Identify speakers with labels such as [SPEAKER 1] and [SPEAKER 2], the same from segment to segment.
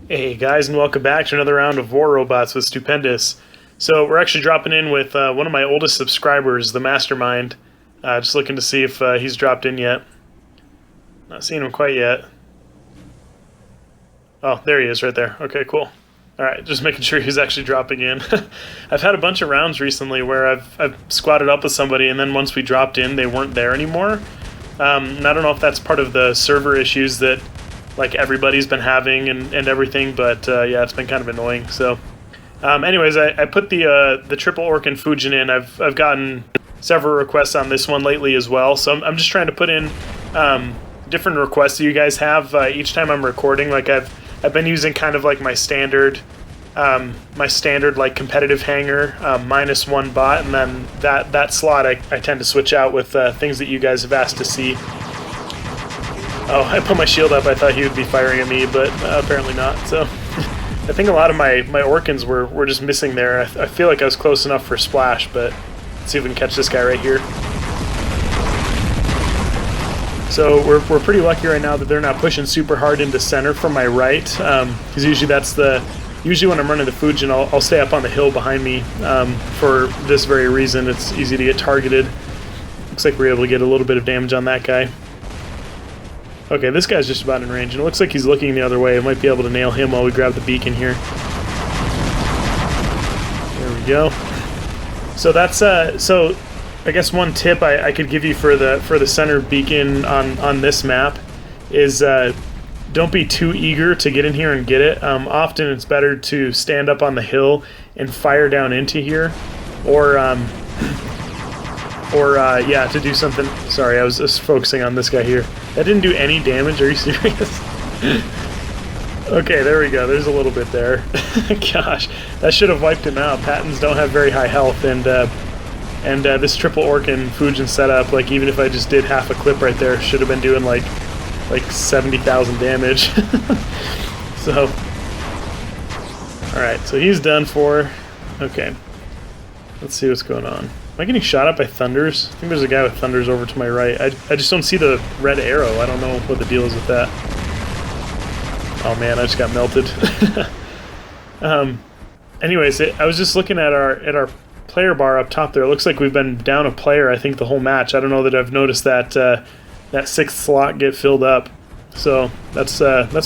[SPEAKER 1] Hey guys, and welcome back to another round of War Robots with Stupendous. So we're actually dropping in with one of my oldest subscribers, the Mastermind. Just looking to see if he's dropped in yet. Not seeing him quite yet. Oh, there he is right there. Okay, cool. Alright, just making sure he's actually dropping in. I've had a bunch of rounds recently where I've squatted up with somebody and then once we dropped in, they weren't there anymore. And I don't know if that's part of the server issues that like everybody's been having and everything, but yeah, it's been kind of annoying. So anyways, I put the triple orc and Fujin in. I've gotten several requests on this one lately as well, so I'm just trying to put in different requests that you guys have each time I'm recording. Like I've been using kind of like my standard like competitive hanger, -1 bot, and then that slot I tend to switch out with things that you guys have asked to see. Oh, I put my shield up. I thought he would be firing at me, but apparently not. So I think a lot of my Orkans were just missing there. I feel like I was close enough for splash, but let's see if we can catch this guy right here. So we're pretty lucky right now that they're not pushing super hard into center from my right, because usually when I'm running the Fujin, I'll stay up on the hill behind me for this very reason. It's easy to get targeted. Looks like we're able to get a little bit of damage on that guy. Okay, this guy's just about in range, and it looks like he's looking the other way. I might be able to nail him while we grab the beacon here. There we go. So that's so I guess one tip I could give you for the center beacon on this map is don't be too eager to get in here and get it. Often it's better to stand up on the hill and fire down into here, or yeah, to do something. Sorry, I was just focusing on this guy here. That didn't do any damage. Are you serious? Okay, there we go. There's a little bit there. Gosh, that should have wiped him out. Patents don't have very high health, and this triple orc and Fujin setup, like even if I just did half a clip right there, should have been doing like 70,000 damage. So, all right, so he's done for. Okay, let's see what's going on. Am I getting shot at by thunders? I think there's a guy with thunders over to my right. I just don't see the red arrow. I don't know what the deal is with that. Oh man, I just got melted. Anyways, I was just looking at our player bar up top there. It looks like we've been down a player, I think, the whole match. I don't know that I've noticed that that sixth slot get filled up. So that's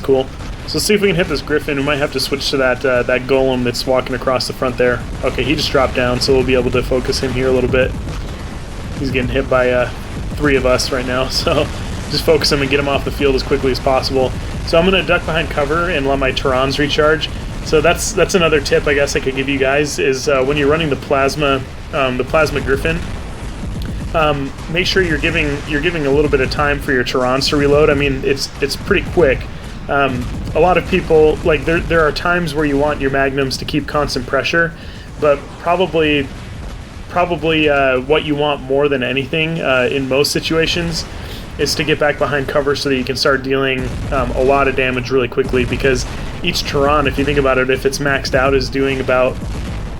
[SPEAKER 1] cool. So let's see if we can hit this Griffin. We might have to switch to that golem that's walking across the front there. Okay, he just dropped down, so we'll be able to focus him here a little bit. He's getting hit by 3 of us right now, so just focus him and get him off the field as quickly as possible. So I'm going to duck behind cover and let my Terrans recharge. So that's another tip I guess I could give you guys is when you're running the plasma Griffin, make sure you're giving a little bit of time for your Terrans to reload. I mean, it's pretty quick. A lot of people, like, there are times where you want your magnums to keep constant pressure, but probably what you want more than anything in most situations is to get back behind cover so that you can start dealing a lot of damage really quickly, because each Terran, if you think about it, if it's maxed out, is doing about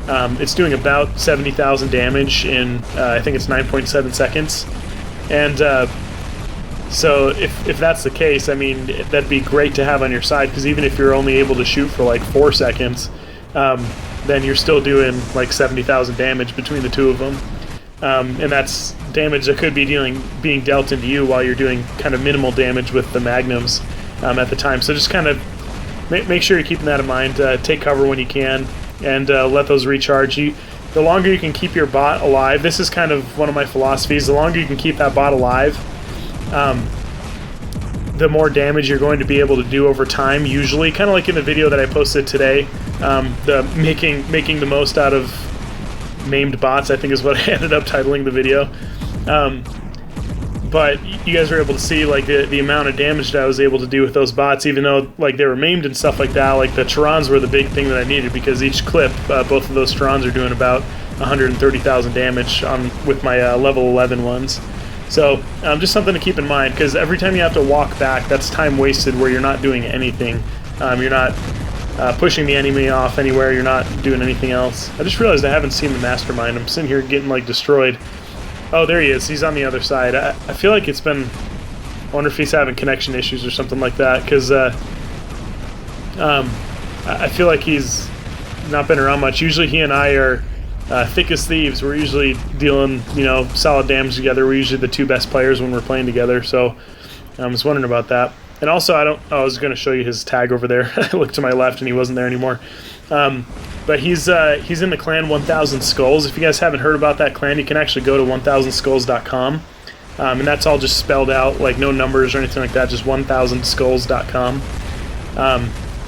[SPEAKER 1] 70,000 damage in I think it's 9.7 seconds, and so if that's the case, I mean, that'd be great to have on your side, because even if you're only able to shoot for like 4 seconds, then you're still doing like 70,000 damage between the two of them, and that's damage that could be being dealt into you while you're doing kind of minimal damage with the magnums at the time. So just kind of make sure you're keeping that in mind. Take cover when you can, and let those recharge. The longer you can keep your bot alive, this is kind of one of my philosophies, the longer you can keep that bot alive, the more damage you're going to be able to do over time, usually. Kind of like in the video that I posted today, the making the most out of maimed bots, I think is what I ended up titling the video. But you guys were able to see like the amount of damage that I was able to do with those bots, even though like they were maimed and stuff like that. Like the Terrans were the big thing that I needed, because each clip, both of those Terrans are doing about 130,000 damage with my level 11 ones. So just something to keep in mind, because every time you have to walk back, that's time wasted where you're not doing anything. You're not pushing the enemy off anywhere, you're not doing anything else. I just realized I haven't seen the Mastermind. I'm sitting here getting like destroyed. Oh, there he is. He's on the other side. I feel like it's been I wonder if he's having connection issues or something like that, because I feel like he's not been around much. Usually he and I are thick as thieves. We're usually dealing, you know, solid damage together. We're usually the two best players when we're playing together. So I was wondering about that. And also, I was going to show you his tag over there. I looked to my left and he wasn't there anymore. But he's in the clan 1000 Skulls. If you guys haven't heard about that clan, you can actually go to 1000skulls.com. And that's all just spelled out, like no numbers or anything like that, just 1000skulls.com.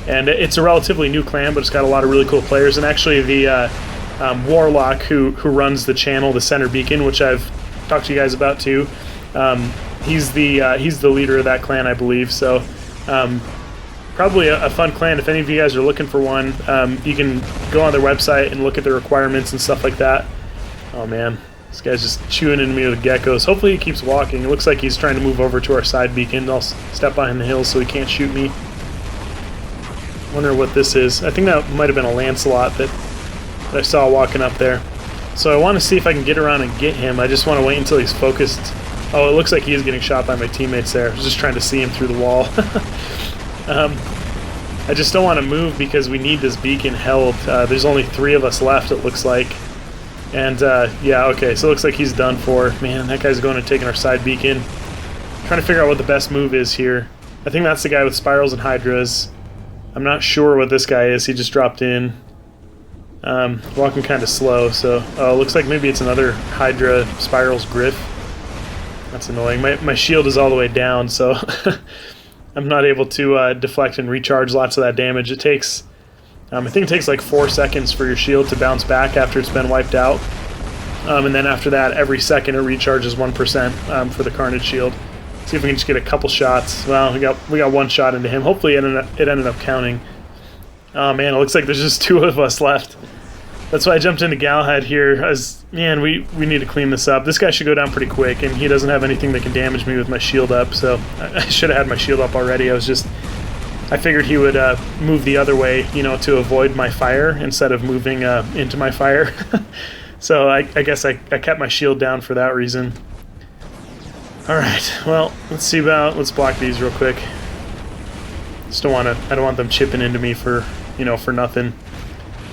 [SPEAKER 1] And it's a relatively new clan, but it's got a lot of really cool players. And actually the Warlock who runs the channel, the Center Beacon, which I've talked to you guys about too, he's the leader of that clan, I believe. So probably a fun clan. If any of you guys are looking for one, you can go on their website and look at the requirements and stuff like that. Oh man, this guy's just chewing into me with geckos. Hopefully he keeps walking. It looks like he's trying to move over to our side beacon. I'll step behind the hill so he can't shoot me. Wonder what this is. I think that might have been a Lancelot that I saw walking up there. So I want to see if I can get around and get him. I just want to wait until he's focused. Oh, it looks like he is getting shot by my teammates there. I was just trying to see him through the wall. I just don't want to move because we need this beacon held. There's only 3 of us left, it looks like. And yeah, okay, so it looks like he's done for. Man, that guy's going and taking our side beacon. Trying to figure out what the best move is here. I think that's the guy with spirals and hydras. I'm not sure what this guy is. He just dropped in. Walking kind of slow, so looks like maybe it's another Hydra Spirals Griff. That's annoying. My shield is all the way down, so I'm not able to deflect and recharge lots of that damage. It takes, I think it takes like 4 seconds for your shield to bounce back after it's been wiped out. And then after that, every second it recharges 1% for the Carnage shield. See if we can just get a couple shots. Well, we got 1 shot into him. Hopefully it ended up counting. Oh man, it looks like there's just 2 of us left. That's why I jumped into Galahad here. Man, we need to clean this up. This guy should go down pretty quick, and he doesn't have anything that can damage me with my shield up, so I should have had my shield up already. I figured he would move the other way, you know, to avoid my fire instead of moving into my fire. So I guess I kept my shield down for that reason. Alright, well, let's block these real quick. I don't want them chipping into me for nothing.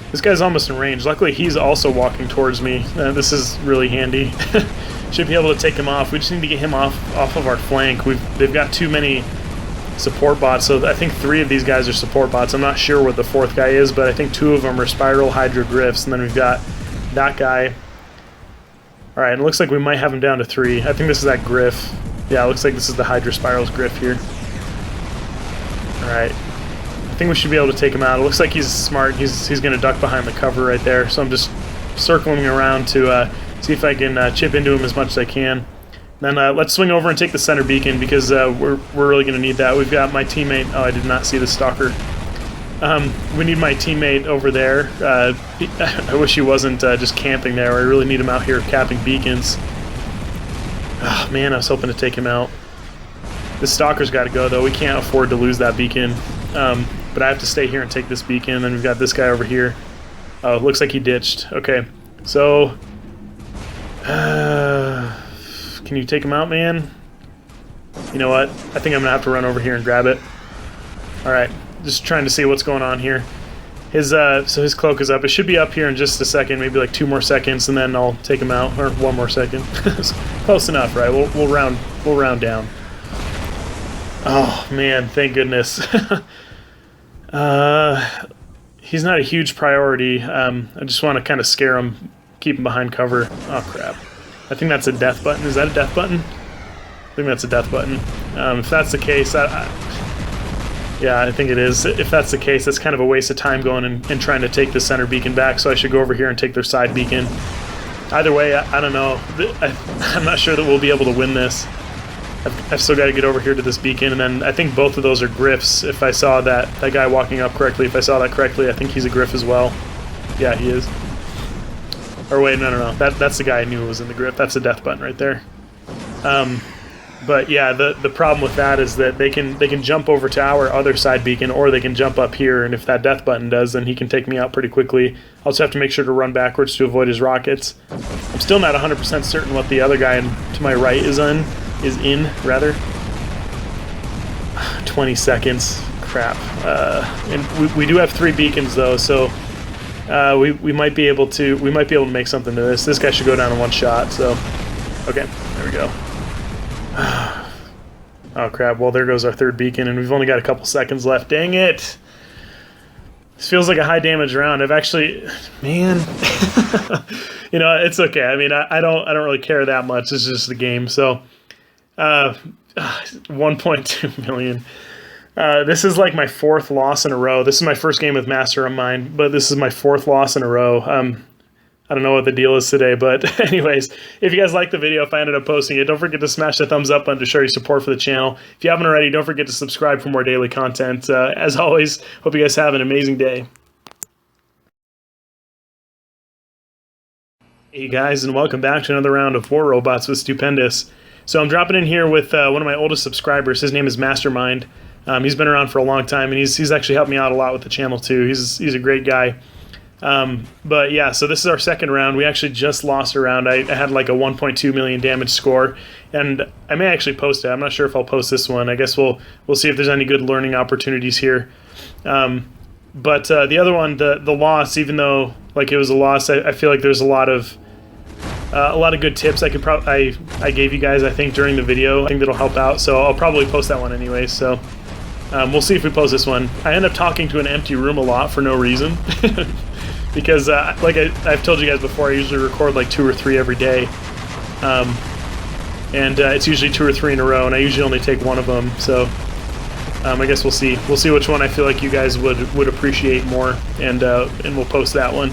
[SPEAKER 1] This guy's almost in range. Luckily, he's also walking towards me. This is really handy. Should be able to take him off. We just need to get him off of our flank. They've got too many support bots, so I think 3 of these guys are support bots. I'm not sure what the 4th guy is, but I think 2 of them are Spiral Hydra Griffs, and then we've got that guy. Alright, and it looks like we might have him down to 3. I think this is that Griff. Yeah, it looks like this is the Hydra Spirals Griff here. Alright. I think we should be able to take him out. It looks like he's smart. He's going to duck behind the cover right there. So I'm just circling around to see if I can chip into him as much as I can. Then let's swing over and take the center beacon because we're really going to need that. We've got my teammate. Oh, I did not see the stalker. We need my teammate over there. I wish he wasn't just camping there. I really need him out here capping beacons. Oh, man, I was hoping to take him out. The stalker's got to go, though. We can't afford to lose that beacon. But I have to stay here and take this beacon, and then we've got this guy over here. Oh, looks like he ditched. Okay, so... can you take him out, man? You know what? I think I'm going to have to run over here and grab it. Alright, just trying to see what's going on here. So his cloak is up. It should be up here in just a second, maybe like 2 more seconds, and then I'll take him out. Or 1 more second. Close enough, right? We'll round down. Oh, man, thank goodness. He's not a huge priority. I just want to kind of scare him, keep him behind cover. Oh, crap. I think that's a death button. Is that a death button? I think that's a death button. If that's the case, yeah, I think it is. If that's the case, that's kind of a waste of time going and trying to take the center beacon back, so I should go over here and take their side beacon. Either way, I don't know. I'm not sure that we'll be able to win this. I've still got to get over here to this beacon, and then I think both of those are Griffs. If I saw that guy walking up correctly, if I saw that correctly, I think he's a Griff as well. Yeah, he is. Or wait, no. That's the guy I knew was in the Griff. That's a death button right there. But yeah, the problem with that is that they can jump over to our other side beacon, or they can jump up here, and if that death button does, then he can take me out pretty quickly. I'll just have to make sure to run backwards to avoid his rockets. I'm still not 100% certain what the other guy to my right is in. 20 seconds. crap. And we do have 3 beacons though, so we might be able to make something to this. This guy should go down in 1 shot. So okay, there we go. Oh crap! Well, there goes our 3rd beacon, and we've only got a couple seconds left. Dang it! This feels like a high damage round. I've actually, man, you know, it's okay. I mean, I don't really care that much. It's just a game. So, 1.2 million. This is like my 4th loss in a row. This is my first game with Mastermind, but this is my 4th loss in a row. I don't know what the deal is today, but anyways, if you guys like the video, if I ended up posting it, don't forget to smash the thumbs up button to show your support for the channel. If you haven't already, don't forget to subscribe for more daily content. As always, hope you guys have an amazing day. Hey guys, and welcome back to another round of War Robots with Pendous. So I'm dropping in here with one of my oldest subscribers. His name is Mastermind. He's been around for a long time, and he's actually helped me out a lot with the channel too. He's a great guy. But yeah, so this is our 2nd round. We actually just lost a round. I had like a 1.2 million damage score, and I may actually post it. I'm not sure if I'll post this one. I guess we'll see if there's any good learning opportunities here. But the other one, the loss, even though like it was a loss, I feel like there's a lot of good tips I gave you guys, I think, during the video. I think that'll help out. So I'll probably post that one anyway. So we'll see if we post this one. I end up talking to an empty room a lot for no reason. Because, like I've told you guys before, I usually record like 2 or 3 every day, and it's usually 2 or 3 in a row, and I usually only take one of them. So I guess we'll see. We'll see which one I feel like you guys would appreciate more, and we'll post that one.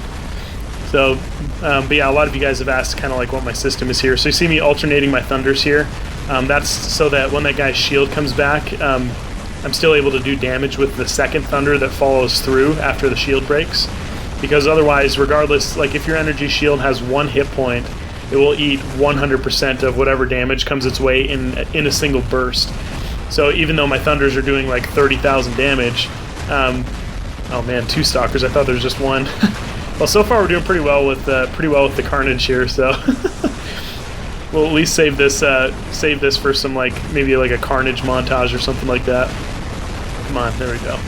[SPEAKER 1] So, but yeah, a lot of you guys have asked kind of like what my system is here. So you see me alternating my thunders here. That's so that when that guy's shield comes back, I'm still able to do damage with the 2nd thunder that follows through after the shield breaks. Because otherwise, regardless, like if your energy shield has 1 hit point, it will eat 100% of whatever damage comes its way in a single burst. So even though my thunders are doing like 30,000 damage, oh man, 2 stalkers. I thought there was just 1. Well, so far we're doing pretty well with the carnage here. So we'll at least save this for some maybe like a carnage montage or something like that. Come on, there we go.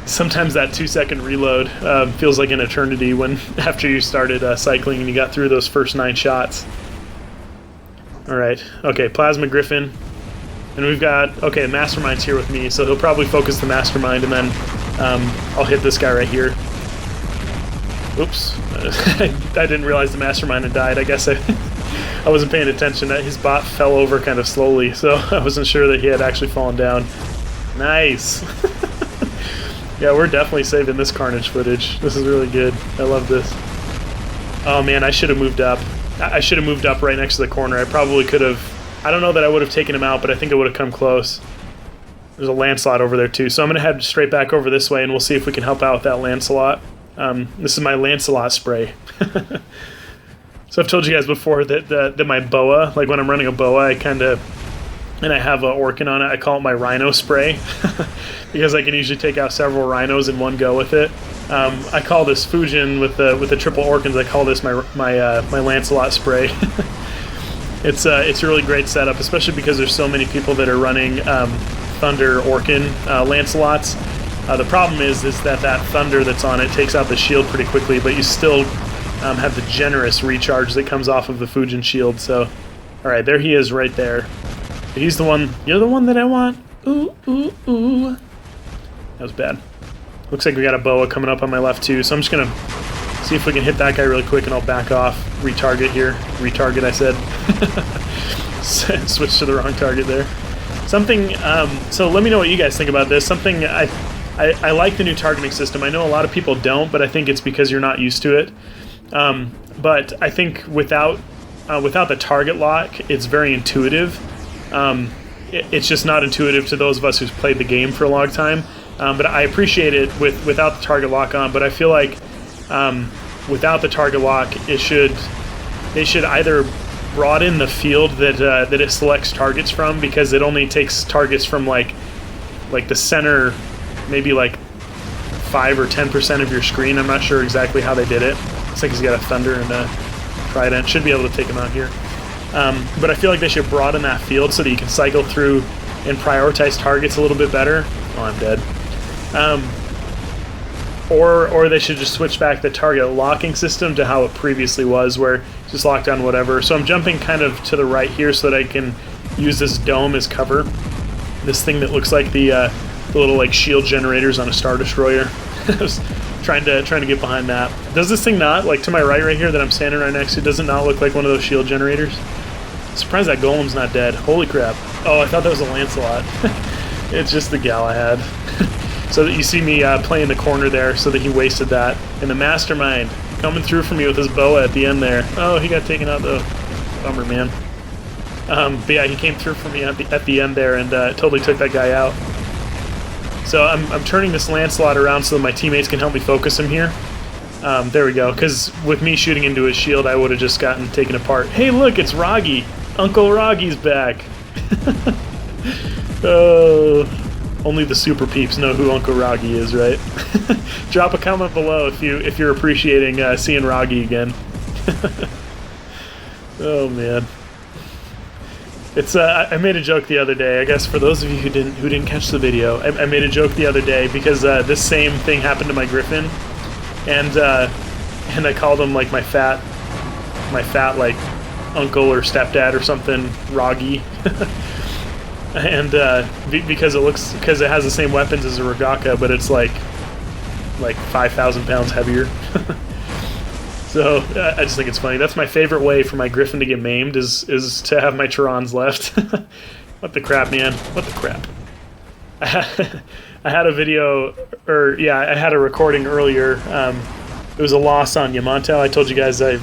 [SPEAKER 1] Sometimes that 2-second reload feels like an eternity when after you started cycling and you got through those first 9 shots. Alright, okay, Plasma Griffin. And we've got, okay, Mastermind's here with me, so he'll probably focus the Mastermind, and then I'll hit this guy right here. Oops. I didn't realize the Mastermind had died. I guess I wasn't paying attention. His bot fell over kind of slowly, so I wasn't sure that he had actually fallen down. Nice! Yeah, we're definitely saving this carnage footage. This is really good. I love this. Oh man, I should have moved up. I should have moved up right next to the corner. I probably could have... I don't know that I would have taken him out, but I think it would have come close. There's a Lancelot over there too. So I'm going to head straight back over this way, and we'll see if we can help out with that Lancelot. This is my Lancelot spray. So I've told you guys before that my boa, like when I'm running a boa, I kind of... and I have an Orkin on it, I call it my Rhino spray. Because I can usually take out several rhinos in one go with it. I call this Fujin with the triple Orkins. I call this my Lancelot spray. It's a really great setup, especially because there's so many people that are running Thunder Orkin Lancelots. The problem is that thunder that's on it takes out the shield pretty quickly, but you still have the generous recharge that comes off of the Fujin shield. So, all right, there he is, right there. He's the one. You're the one that I want. Ooh, ooh, ooh. That was bad. Looks like we got a boa coming up on my left too, so I'm just gonna see if we can hit that guy really quick, and I'll back off. Retarget here. Retarget, I said. Switch to the wrong target there. Something. So let me know what you guys think about this. Something I like the new targeting system. I know a lot of people don't, but I think it's because you're not used to it. But I think without the target lock, it's very intuitive. It's just not intuitive to those of us who've played the game for a long time. But I appreciate it without the target lock on. But I feel like without the target lock, they should either broaden the field that it selects targets from, because it only takes targets from like the center, maybe like 5 or 10% of your screen. I'm not sure exactly how they did it. Looks like he's got a Thunder and a Trident. Should be able to take him out here. But I feel like they should broaden that field so that you can cycle through and prioritize targets a little bit better. Oh, I'm dead. Or they should just switch back the target locking system to how it previously was, where it's just locked on whatever. So I'm jumping kind of to the right here so that I can use this dome as cover. This thing that looks like the little like shield generators on a Star Destroyer. I was trying to get behind that. Does this thing not, like to my right here that I'm standing right next to, does it not look like one of those shield generators? I'm surprised that golem's not dead. Holy crap. Oh, I thought that was a Lancelot. It's just the Galahad. So that you see me play in the corner there so that he wasted that. And the Mastermind coming through for me with his boa at the end there. Oh, he got taken out though. Bummer, man. But yeah, he came through for me at the end there and totally took that guy out. So I'm turning this Lancelot around so that my teammates can help me focus him here. There we go, because with me shooting into his shield, I would have just gotten taken apart. Hey, look, it's Roggy. Uncle Roggy's back. Oh, only the super peeps know who Uncle Roggy is, right? Drop a comment below if you're appreciating seeing Roggy again. Oh man. It's I made a joke the other day. I guess for those of you who didn't catch the video, I made a joke the other day because this same thing happened to my Griffin, and I called him like my fat like uncle or stepdad or something, Roggy, and because it has the same weapons as a Rogaka, but it's like 5,000 pounds heavier. So I just think it's funny. That's my favorite way for my Griffin to get maimed is to have my Tyrans left. What the crap, man? What the crap? I had a video, I had a recording earlier. It was a loss on Yamato. I told you guys I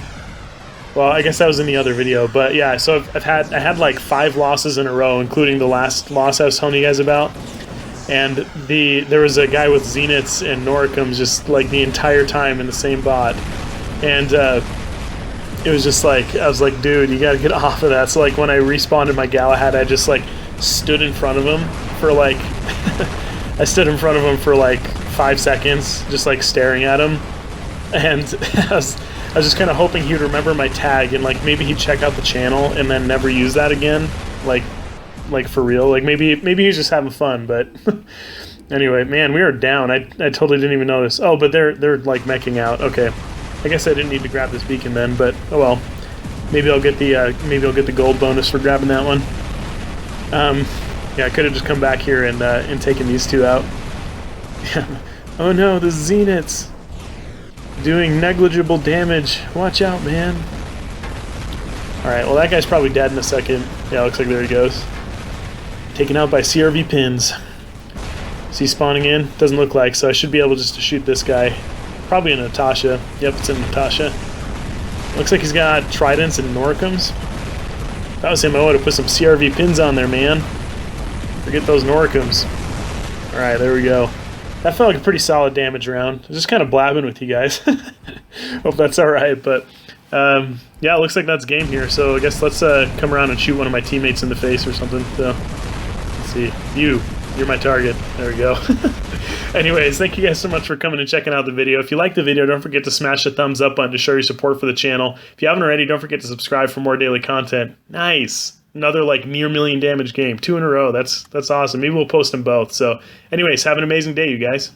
[SPEAKER 1] guess that was in the other video, but yeah. So I had like 5 losses in a row, including the last loss I was telling you guys about. And there was a guy with Zeniths and Noricums just like the entire time in the same bot. And it was just like, I was like, dude, you gotta get off of that. So like when I respawned in my Galahad, I just like stood in front of him for like, I stood in front of him for like 5 seconds, just like staring at him. And I was just kind of hoping he would remember my tag and like maybe he'd check out the channel and then never use that again. Like for real. Like maybe he's just having fun, but anyway, man, we are down. I totally didn't even notice. Oh, but they're like meching out. Okay. I guess I didn't need to grab this beacon then, but oh well. Maybe I'll get the gold bonus for grabbing that one. Yeah, I could have just come back here and taken these 2 out. Yeah. Oh no, the Zeniths doing negligible damage. Watch out, man. All right, well that guy's probably dead in a second. Yeah, looks like there he goes. Taken out by CRV pins. Is he spawning in? Doesn't look like, so I should be able just to shoot this guy. Probably a Natasha. Yep, it's in Natasha. Looks like he's got tridents and Noricums. If that was him, I would have put some CRV pins on there, man. Forget those Noricums. Alright, there we go. That felt like a pretty solid damage round. I was just kind of blabbing with you guys. Hope that's alright, but yeah, it looks like that's game here. So I guess let's come around and shoot one of my teammates in the face or something. So, let's see. You're my target. There we go. Anyways, thank you guys so much for coming and checking out the video. If you like the video, don't forget to smash the thumbs up button to show your support for the channel. If you haven't already, don't forget to subscribe for more daily content. Nice. Another like near million damage game. 2 in a row. That's awesome. Maybe we'll post them both. So anyways, have an amazing day, you guys.